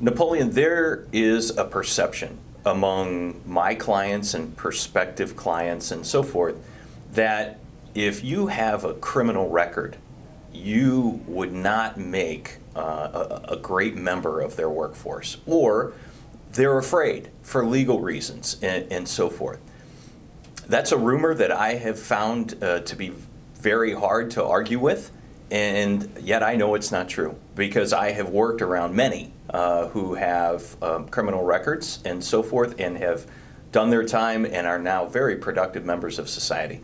Napoleon, there is a perception among my clients and prospective clients and so forth that if you have a criminal record, you would not make a great member of their workforce, or they're afraid for legal reasons and so forth. That's a rumor that I have found to be very hard to argue with, and yet I know it's not true because I have worked around many who have criminal records and so forth and have done their time and are now very productive members of society.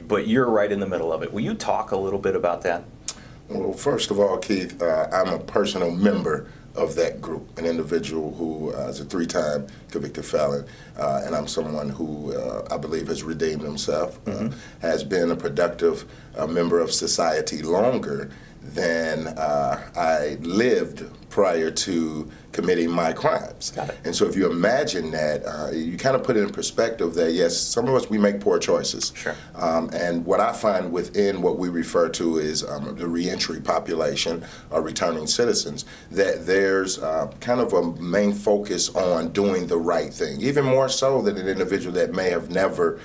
But you're right in the middle of it. Will you talk a little bit about that? Well, first of all, Keith, I'm a personal member of that group, an individual who is a 3-time convicted felon, and I'm someone who I believe has redeemed himself, has been a productive member of society longer than I lived prior to committing my crimes. Got it. And so if you imagine that, you kind of put it in perspective that, yes, some of us, we make poor choices. Sure. And what I find within what we refer to is the reentry population, or returning citizens, that there's kind of a main focus on doing the right thing, even more so than an individual that may have never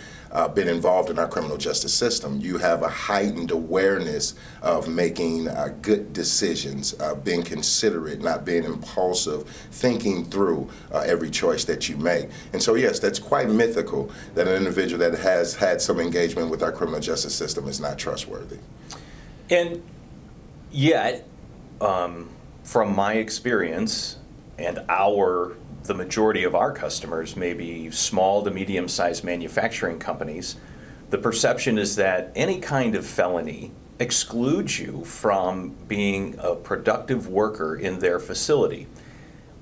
been involved in our criminal justice system. You have a heightened awareness of making good decisions, being considerate, not being impulsive, thinking through every choice that you make. And so, yes, that's quite mythical that an individual that has had some engagement with our criminal justice system is not trustworthy. And yet, from my experience and the majority of our customers may be small to medium-sized manufacturing companies, the perception is that any kind of felony excludes you from being a productive worker in their facility.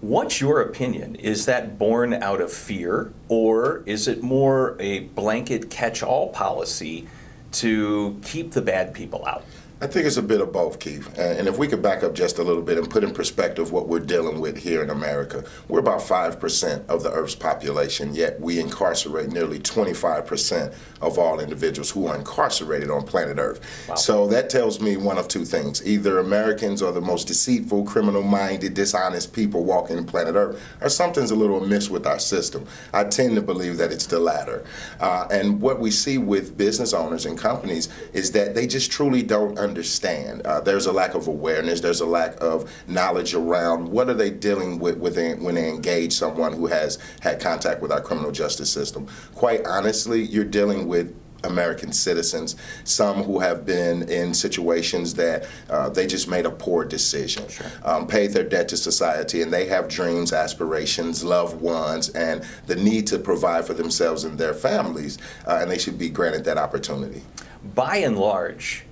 What's your opinion? Is that born out of fear, or is it more a blanket catch-all policy to keep the bad people out? I think it's a bit of both, Keith. And if we could back up just a little bit and put in perspective what we're dealing with here in America, we're about 5% of the Earth's population, yet we incarcerate nearly 25% of all individuals who are incarcerated on planet Earth. Wow. So that tells me one of two things. Either Americans are the most deceitful, criminal-minded, dishonest people walking planet Earth, or something's a little amiss with our system. I tend to believe that it's the latter. And what we see with business owners and companies is that they just truly don't understand. There's a lack of awareness. There's a lack of knowledge around what are they dealing with when they engage someone who has had contact with our criminal justice system. Quite honestly, you're dealing with American citizens, some who have been in situations that they just made a poor decision, sure. Paid their debt to society, and they have dreams, aspirations, loved ones, and the need to provide for themselves and their families, and they should be granted that opportunity. By and large,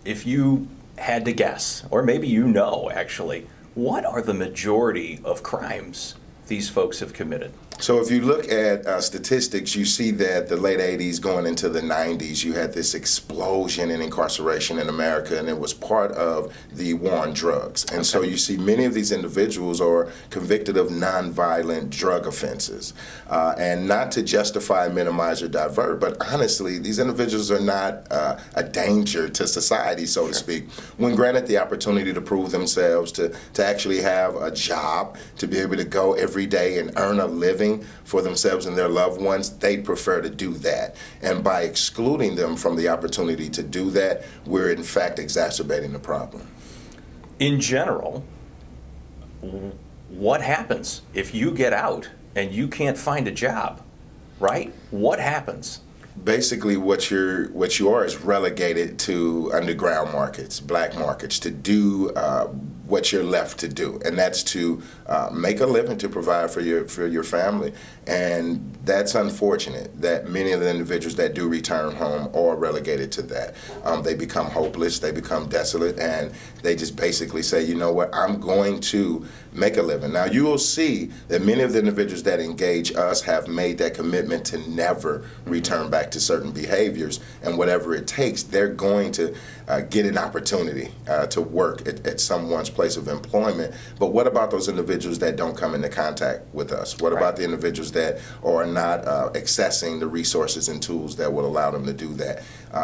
if you had to guess, or maybe you know actually, what are the majority of crimes these folks have committed? So if you look at statistics, you see that the late 80s going into the 90s, you had this explosion in incarceration in America, and it was part of the war on drugs. And so you see many of these individuals are convicted of nonviolent drug offenses. And not to justify, minimize, or divert, but honestly, these individuals are not a danger to society, so to speak. When granted the opportunity to prove themselves, to actually have a job, to be able to go every day and earn a living for themselves and their loved ones, they prefer to do that. And by excluding them from the opportunity to do that, we're in fact exacerbating the problem. In general, what happens if you get out and you can't find a job, right? What happens? Basically, what you are is relegated to underground markets, black markets, to do what you're left to do, and that's to make a living, to provide for your family. And that's unfortunate that many of the individuals that do return home are relegated to that. They become hopeless, they become desolate, and they just basically say, you know what, I'm going to make a living. Now, you will see that many of the individuals that engage us have made that commitment to never return back to certain behaviors, and whatever it takes, they're going to get an opportunity to work at someone's place of employment. But what about those individuals that don't come into contact with us? What about the individuals that are not accessing the resources and tools that will allow them to do that?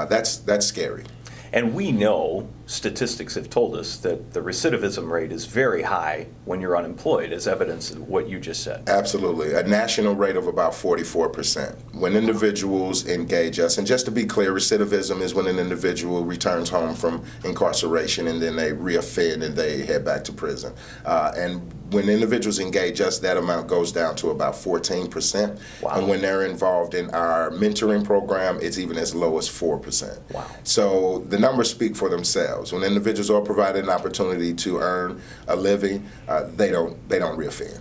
That's scary. And we know statistics have told us that the recidivism rate is very high when you're unemployed, as evidence of what you just said. Absolutely. A national rate of about 44%. When individuals engage us, and just to be clear, recidivism is when an individual returns home from incarceration and then they reoffend and they head back to prison. And when individuals engage us, that amount goes down to about 14%. Wow. And when they're involved in our mentoring program, it's even as low as 4%. Wow. So the numbers speak for themselves. When individuals are provided an opportunity to earn a living, they don't reoffend.